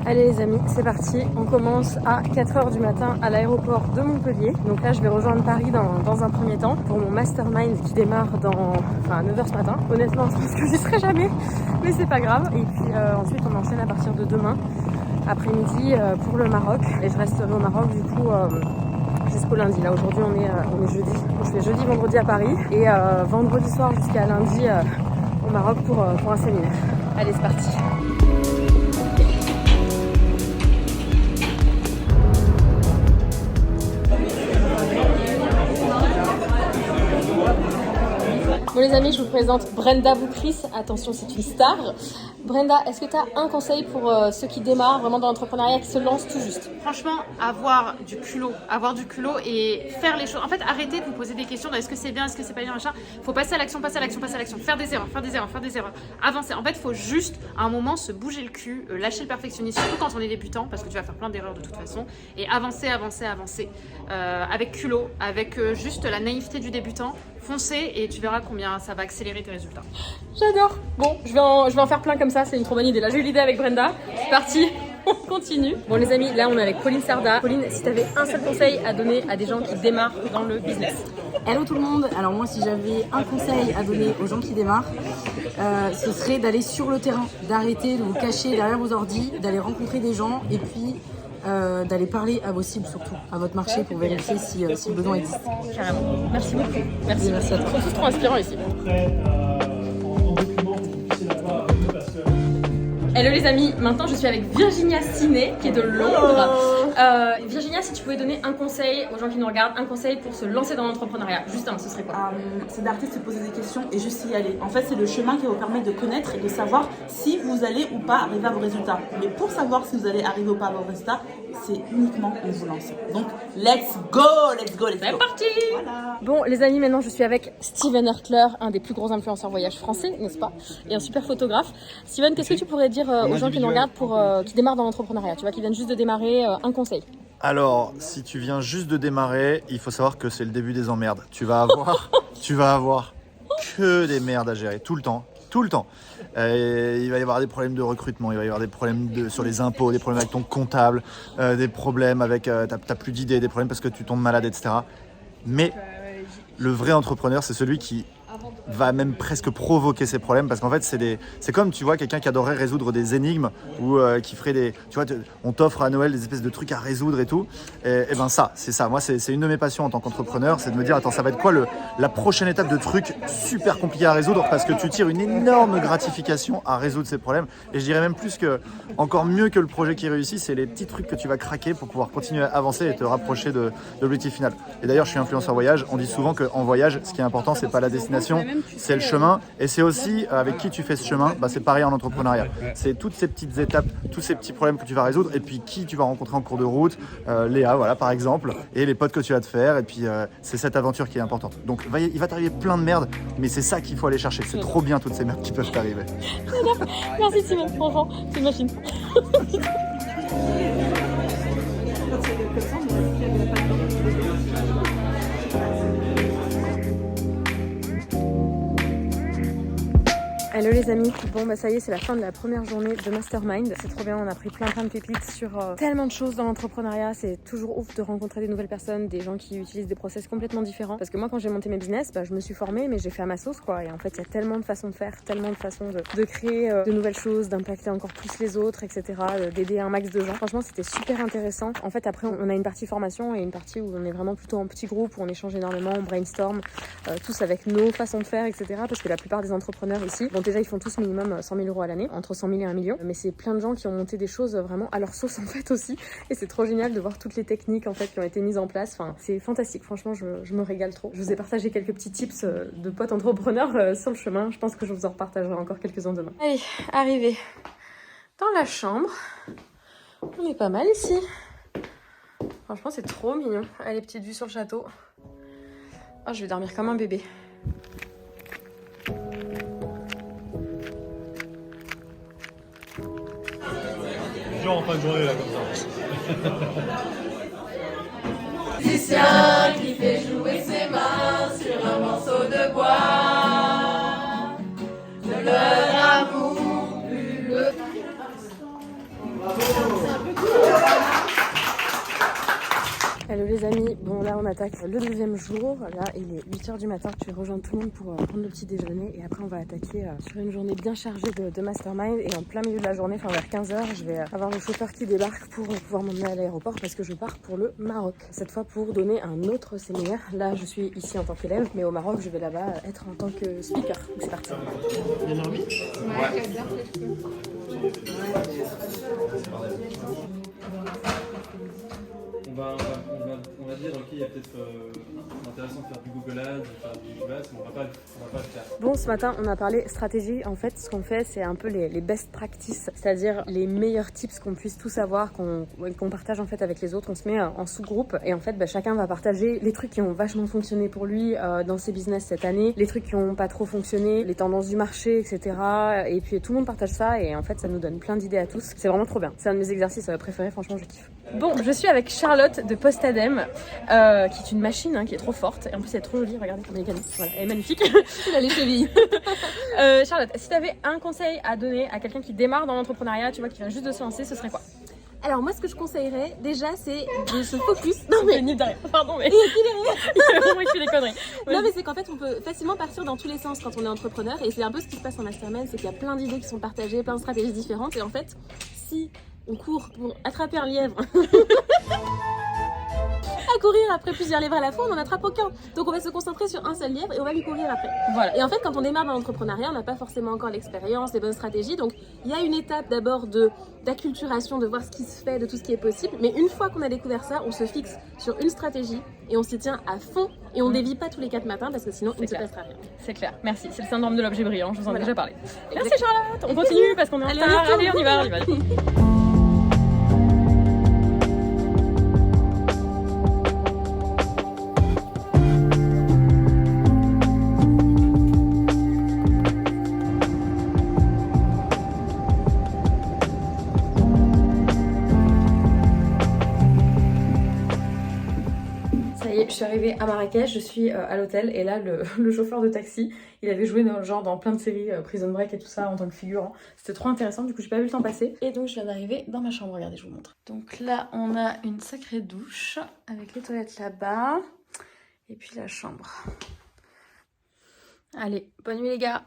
Allez les amis, c'est parti. On commence à 4h du matin à l'aéroport de Montpellier. Donc là, je vais rejoindre Paris dans un premier temps pour mon mastermind qui démarre à 9h ce matin. Honnêtement, je pense que j'y serai jamais, mais c'est pas grave. Et puis ensuite, on enchaîne à partir de demain après-midi pour le Maroc. Et je resterai au Maroc du coup jusqu'au lundi. Là, aujourd'hui, on est jeudi. Donc, je fais jeudi, vendredi à Paris et vendredi soir jusqu'à lundi au Maroc pour un séminaire. Allez, c'est parti. Bon les amis, je vous présente Brenda Boukris. Attention, c'est une star. Brenda, est-ce que tu as un conseil pour ceux qui démarrent vraiment dans l'entrepreneuriat, qui se lancent tout juste? Franchement, avoir du culot et faire les choses. En fait, arrêtez de vous poser des questions de est-ce que c'est bien, est-ce que c'est pas bien, machin. Faut passer à l'action, faire des erreurs. Avancer. En fait, faut juste à un moment se bouger le cul, lâcher le perfectionnisme, surtout quand on est débutant, parce que tu vas faire plein d'erreurs de toute façon, et avancer. Avec culot, avec juste la naïveté du débutant. Foncez et tu verras combien ça va accélérer tes résultats. J'adore. Bon, je vais en faire plein comme ça, c'est une trop bonne idée. Là, j'ai eu l'idée avec Brenda. C'est parti. On continue. Bon les amis, là on est avec Pauline Sarda. Pauline, si tu avais un seul conseil à donner à des gens qui démarrent dans le business. Hello tout le monde. Alors moi, si j'avais un conseil à donner aux gens qui démarrent, ce serait d'aller sur le terrain, d'arrêter de vous cacher derrière vos ordis, d'aller rencontrer des gens et puis d'aller parler à vos cibles surtout, à votre marché pour vérifier si le besoin existe. Carrément. Merci beaucoup. Merci à toi. Ils sont tous trop inspirants ici. Hello les amis, maintenant je suis avec Virginia Siné qui est de Londres. Virginia, si tu pouvais donner un conseil aux gens qui nous regardent, un conseil pour se lancer dans l'entrepreneuriat, juste un, ce serait quoi? C'est d'arrêter de se poser des questions et juste y aller. En fait, c'est le chemin qui va vous permettre de connaître et de savoir si vous allez ou pas arriver à vos résultats. Mais pour savoir si vous allez arriver ou pas à vos résultats, c'est uniquement en vous lançant. Donc, let's go. C'est parti. Voilà. Bon les amis, maintenant je suis avec Steven Hertler, un des plus gros influenceurs voyage français, n'est-ce pas? Et un super photographe. Steven, qu'est-ce que tu pourrais dire aux gens qui nous regardent qui démarrent dans l'entrepreneuriat, tu vois, qui viennent juste de démarrer, un conseil? Alors, si tu viens juste de démarrer, il faut savoir que c'est le début des emmerdes. Tu vas avoir que des merdes à gérer tout le temps. Il va y avoir des problèmes de recrutement, il va y avoir des problèmes sur les impôts, des problèmes avec ton comptable, des problèmes avec t'as plus d'idées, des problèmes parce que tu tombes malade, etc. Mais le vrai entrepreneur, c'est celui qui va même presque provoquer ces problèmes parce qu'en fait c'est comme tu vois quelqu'un qui adorerait résoudre des énigmes ou qui ferait on t'offre à Noël des espèces de trucs à résoudre et tout et ben ça c'est ça, moi c'est une de mes passions en tant qu'entrepreneur, c'est de me dire attends, ça va être quoi la prochaine étape de trucs super compliqués à résoudre parce que tu tires une énorme gratification à résoudre ces problèmes. Et je dirais même plus que encore mieux que le projet qui réussit, c'est les petits trucs que tu vas craquer pour pouvoir continuer à avancer et te rapprocher de l'objectif final. Et d'ailleurs je suis influenceur voyage, on dit souvent qu'en voyage ce qui est important c'est pas la destination, c'est le chemin, et c'est aussi avec qui tu fais ce chemin, c'est pareil en entrepreneuriat. C'est toutes ces petites étapes, tous ces petits problèmes que tu vas résoudre, et puis qui tu vas rencontrer en cours de route, Léa, voilà par exemple, et les potes que tu vas te faire, et puis c'est cette aventure qui est importante. Donc il va t'arriver plein de merde, mais c'est ça qu'il faut aller chercher. C'est trop bien toutes ces merdes qui peuvent t'arriver. Merci Simon, franchement, c'est une machine. Hello les amis, bon ça y est, c'est la fin de la première journée de Mastermind. C'est trop bien, on a pris plein de pépites sur tellement de choses dans l'entrepreneuriat. C'est toujours ouf de rencontrer des nouvelles personnes, des gens qui utilisent des process complètement différents. Parce que moi quand j'ai monté mes business, je me suis formée mais j'ai fait à ma sauce quoi. Et en fait il y a tellement de façons de faire, tellement de façons de créer de nouvelles choses, d'impacter encore plus les autres, etc. D'aider un max de gens. Franchement c'était super intéressant. En fait après on a une partie formation et une partie où on est vraiment plutôt en petit groupe, où on échange énormément, on brainstorm, tous avec nos façons de faire, etc. Parce que la plupart des entrepreneurs ici, déjà ils font tous minimum 100 000 € à l'année, entre 100 000 et 1 million, mais c'est plein de gens qui ont monté des choses vraiment à leur sauce en fait aussi, et c'est trop génial de voir toutes les techniques en fait qui ont été mises en place. Enfin c'est fantastique, franchement je me régale trop. Je vous ai partagé quelques petits tips de potes entrepreneurs sur le chemin, je pense que je vous en repartagerai encore quelques-uns demain. Allez, arrivé dans la chambre, on est pas mal ici, franchement c'est trop mignon. Allez, petite vue sur le château. Oh, je vais dormir comme un bébé. Genre en fin de journée là comme ça. Musicien qui fait jouer ses mains sur un morceau de bois. De leur amour plus le. Hello les amis, bon là on attaque le deuxième jour, là il est 8 h du matin, je vais rejoindre tout le monde pour prendre le petit déjeuner et après on va attaquer sur une journée bien chargée de mastermind et en plein milieu de la journée, enfin vers 15 h, je vais avoir le chauffeur qui débarque pour pouvoir m'emmener à l'aéroport parce que je pars pour le Maroc. Cette fois pour donner un autre séminaire, là je suis ici en tant qu'élève mais au Maroc je vais là-bas être en tant que speaker, donc c'est parti. Il y en a envie? On va dire, ok, il y a peut-être intéressant de faire du Google Ads, de faire du Buzz, mais on va pas le faire. Bon, ce matin, on a parlé stratégie. En fait, ce qu'on fait, c'est un peu les best practices, c'est-à-dire les meilleurs tips qu'on puisse tous avoir, qu'on partage en fait avec les autres. On se met en sous-groupe et en fait, chacun va partager les trucs qui ont vachement fonctionné pour lui dans ses business cette année, les trucs qui ont pas trop fonctionné, les tendances du marché, etc. Et puis tout le monde partage ça et en fait, ça nous donne plein d'idées à tous. C'est vraiment trop bien. C'est un de mes exercices préférés, franchement, je kiffe. Bon, je suis avec Charlotte de Postadem, qui est une machine qui est trop forte. Et en plus, elle est trop jolie, regardez comme elle est canon. Voilà, elle est magnifique. Elle a les chevilles. Charlotte, si tu avais un conseil à donner à quelqu'un qui démarre dans l'entrepreneuriat, tu vois, qui vient juste de se lancer, ce serait quoi? Alors moi ce que je conseillerais déjà c'est de se focus. Non mais pardon mais il a vraiment écrit des conneries. Non mais c'est qu'en fait on peut facilement partir dans tous les sens quand on est entrepreneur et c'est un peu ce qui se passe en mastermind, c'est qu'il y a plein d'idées qui sont partagées, plein de stratégies différentes et en fait si on court pour attraper un lièvre à courir après plusieurs lièvres à la fois, on n'en attrape aucun. Donc on va se concentrer sur un seul lièvre et on va lui courir après. Voilà. Et en fait, quand on démarre dans l'entrepreneuriat, on n'a pas forcément encore l'expérience, les bonnes stratégies. Donc il y a une étape d'abord d'acculturation, de voir ce qui se fait, de tout ce qui est possible. Mais une fois qu'on a découvert ça, on se fixe sur une stratégie et on s'y tient à fond et on dévie pas tous les 4 matins parce que sinon il ne se passera rien. C'est clair, merci. C'est le syndrome de l'objet brillant, je vous en ai déjà parlé. Exactement. Merci Charlotte, on continue parce qu'on est en retard. Allez, on y va. Je suis arrivée à Marrakech, je suis à l'hôtel et là le chauffeur de taxi, il avait joué dans plein de séries, Prison Break et tout ça en tant que figurant. C'était trop intéressant, du coup j'ai pas vu le temps passer. Et donc je viens d'arriver dans ma chambre, regardez je vous montre. Donc là on a une sacrée douche avec les toilettes là-bas et puis la chambre. Allez, bonne nuit les gars.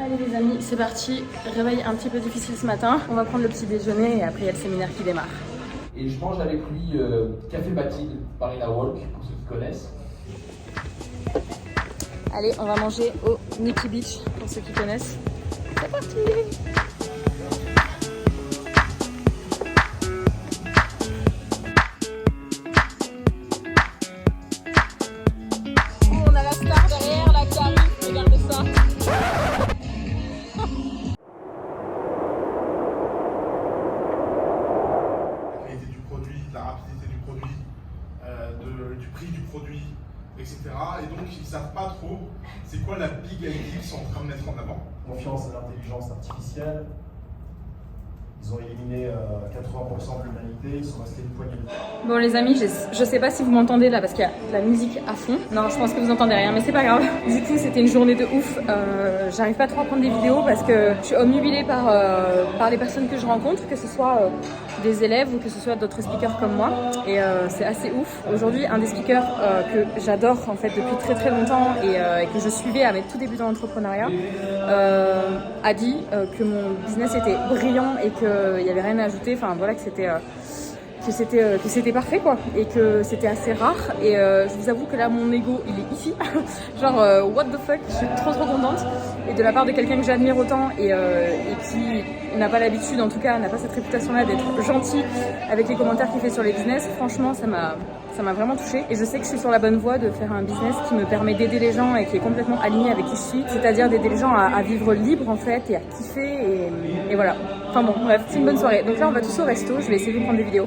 Allez les amis, c'est parti, réveil un petit peu difficile ce matin. On va prendre le petit déjeuner et après il y a le séminaire qui démarre. Et je mange avec lui Café Mathilde par Ina Walk, pour ceux qui connaissent. Allez, on va manger au Nikki Beach, pour ceux qui connaissent. C'est parti! On a la star derrière là qui arrive, regardez ça. Du prix du produit, etc. Et donc ils ne savent pas trop c'est quoi la big idea qu'ils sont en train de mettre en avant. Confiance à l'intelligence artificielle. Ils ont éliminé 80% de l'humanité, ils sont restés une poignée de temps. Bon les amis, je sais pas si vous m'entendez là parce qu'il y a de la musique à fond. Non, je pense que vous entendez rien, mais c'est pas grave. Du coup, c'était une journée de ouf. J'arrive pas trop à prendre des vidéos parce que je suis omnubilée par les personnes que je rencontre, que ce soit des élèves ou que ce soit d'autres speakers comme moi. Et c'est assez ouf. Aujourd'hui, un des speakers que j'adore en fait depuis très très longtemps et que je suivais à mes tout débuts dans l'entrepreneuriat a dit que mon business était brillant et qu'il n'y avait rien à ajouter. Enfin voilà, que c'était parfait quoi et que c'était assez rare et je vous avoue que là mon ego il est ici genre what the fuck, je suis trop contente et de la part de quelqu'un que j'admire autant et qui n'a pas l'habitude, en tout cas n'a pas cette réputation là d'être gentil avec les commentaires qu'il fait sur les business. Franchement ça m'a vraiment touchée et je sais que je suis sur la bonne voie de faire un business qui me permet d'aider les gens et qui est complètement aligné avec qui je suis, c'est-à-dire d'aider les gens à vivre libre en fait et à kiffer et voilà. Enfin bon bref, c'est une bonne soirée. Donc là on va tous au resto, je vais essayer de prendre des vidéos.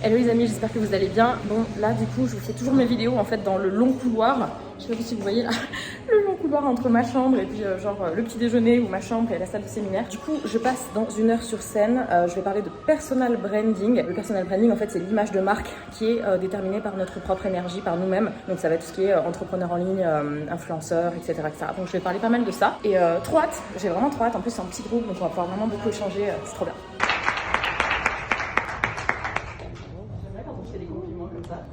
Hello les amis, j'espère que vous allez bien. Bon là du coup je vous fais toujours mes vidéos en fait dans le long couloir je sais pas si vous voyez là, le long couloir entre ma chambre et puis le petit déjeuner ou ma chambre et la salle de séminaire. Du coup, je passe dans 1 heure sur scène. Je vais parler de personal branding. Le personal branding, en fait, c'est l'image de marque qui est déterminée par notre propre énergie, par nous-mêmes. Donc ça va être tout ce qui est entrepreneur en ligne, influenceur, etc., etc. Donc je vais parler pas mal de ça. Et trop hâte, j'ai vraiment trop hâte. En plus, c'est un petit groupe, donc on va pouvoir vraiment beaucoup échanger. C'est trop bien. J'aime bien quand on fait des compliments comme ça.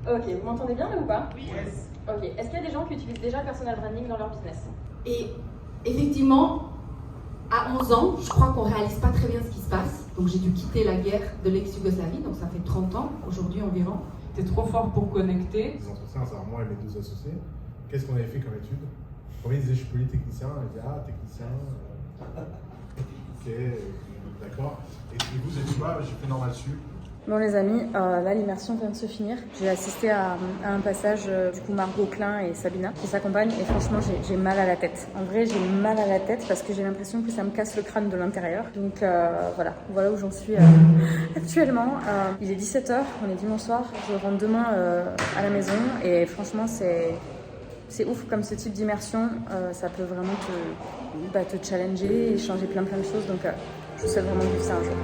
Ok, vous m'entendez bien là ou pas? Oui. Yes. Ok, est-ce qu'il y a des gens qui utilisent déjà le personal branding dans leur business? Et effectivement, à 11 ans, je crois qu'on ne réalise pas très bien ce qui se passe. Donc j'ai dû quitter la guerre de l'ex-Yougoslavie, donc ça fait 30 ans aujourd'hui environ. T'es trop fort pour connecter. Les entretiens, c'est moi et mes 2 associés. Qu'est-ce qu'on avait fait comme étude? Quand ils disaient je suis polytechnicien, ils disaient ah, technicien. Ok, d'accord. Et vous êtes quoi? J'ai fait normal sup. Bon les amis, là l'immersion vient de se finir. J'ai assisté à un passage, du coup Margot, Klein et Sabina qui s'accompagnent et franchement j'ai mal à la tête. En vrai j'ai mal à la tête parce que j'ai l'impression que ça me casse le crâne de l'intérieur. Donc voilà où j'en suis actuellement. Il est 17h, on est dimanche soir, je rentre demain à la maison et franchement c'est ouf comme ce type d'immersion, ça peut vraiment te challenger et changer plein de choses. Donc je vous souhaite vraiment de vivre ça un jour.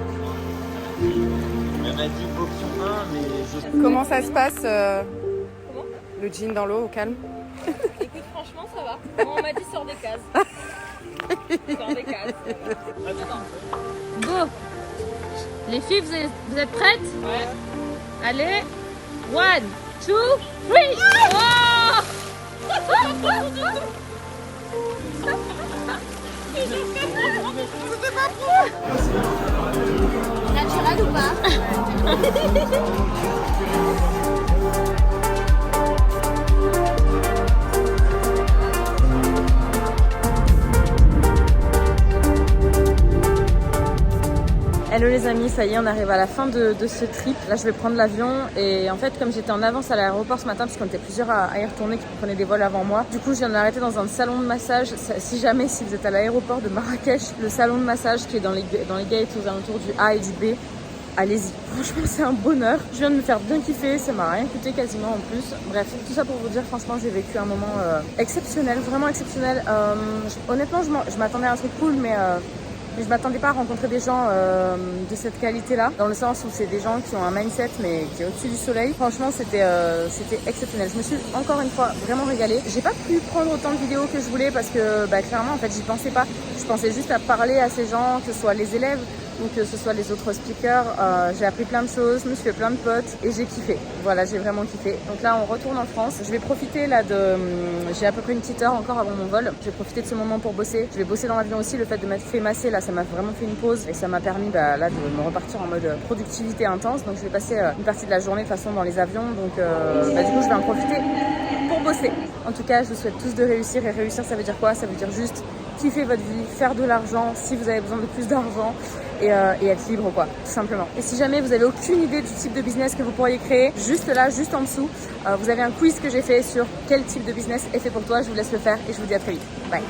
Elle m'a dit option 1, mais je... Comment ça se passe le jean dans l'eau au calme? Écoute, franchement, ça va. On m'a dit sors des cases. Sors des cases. Go. Les filles, vous êtes prêtes? Ouais. Allez. 1, 2, 3. Oh Naturel ou pas? Hello les amis, ça y est, on arrive à la fin de ce trip. Là, je vais prendre l'avion et en fait, comme j'étais en avance à l'aéroport ce matin, parce qu'on était plusieurs à y retourner qui prenaient des vols avant moi, du coup, je viens de m'arrêter dans un salon de massage. Si vous êtes à l'aéroport de Marrakech, le salon de massage qui est dans les gates aux alentours du A et du B, allez-y. Franchement, c'est un bonheur. Je viens de me faire bien kiffer, ça m'a rien coûté quasiment en plus. Bref, tout ça pour vous dire, franchement, j'ai vécu un moment exceptionnel, vraiment exceptionnel. Honnêtement, je m'attendais à un truc cool, mais je m'attendais pas à rencontrer des gens de cette qualité-là, dans le sens où c'est des gens qui ont un mindset mais qui est au-dessus du soleil. Franchement, c'était exceptionnel. Je me suis encore une fois vraiment régalée. J'ai pas pu prendre autant de vidéos que je voulais parce que clairement, en fait, j'y pensais pas. Je pensais juste à parler à ces gens, que ce soit les élèves ou que ce soit les autres speakers. J'ai appris plein de choses, je me suis fait plein de potes et j'ai kiffé. Voilà, j'ai vraiment kiffé. Donc là, on retourne en France. Je vais profiter là j'ai à peu près une petite heure encore avant mon vol. Je vais profiter de ce moment pour bosser. Je vais bosser dans l'avion aussi. Le fait de m'être fait masser là, ça m'a vraiment fait une pause et ça m'a permis là de me repartir en mode productivité intense. Donc je vais passer une partie de la journée de toute façon dans les avions. Donc du coup, je vais en profiter pour bosser. En tout cas, je vous souhaite tous de réussir. Et réussir, ça veut dire quoi? Ça veut dire juste kiffer votre vie, faire de l'argent si vous avez besoin de plus d'argent. Et être libre quoi, tout simplement. Et si jamais vous avez aucune idée du type de business que vous pourriez créer, juste là, juste en dessous, vous avez un quiz que j'ai fait sur quel type de business est fait pour toi. Je vous laisse le faire et je vous dis à très vite. Bye.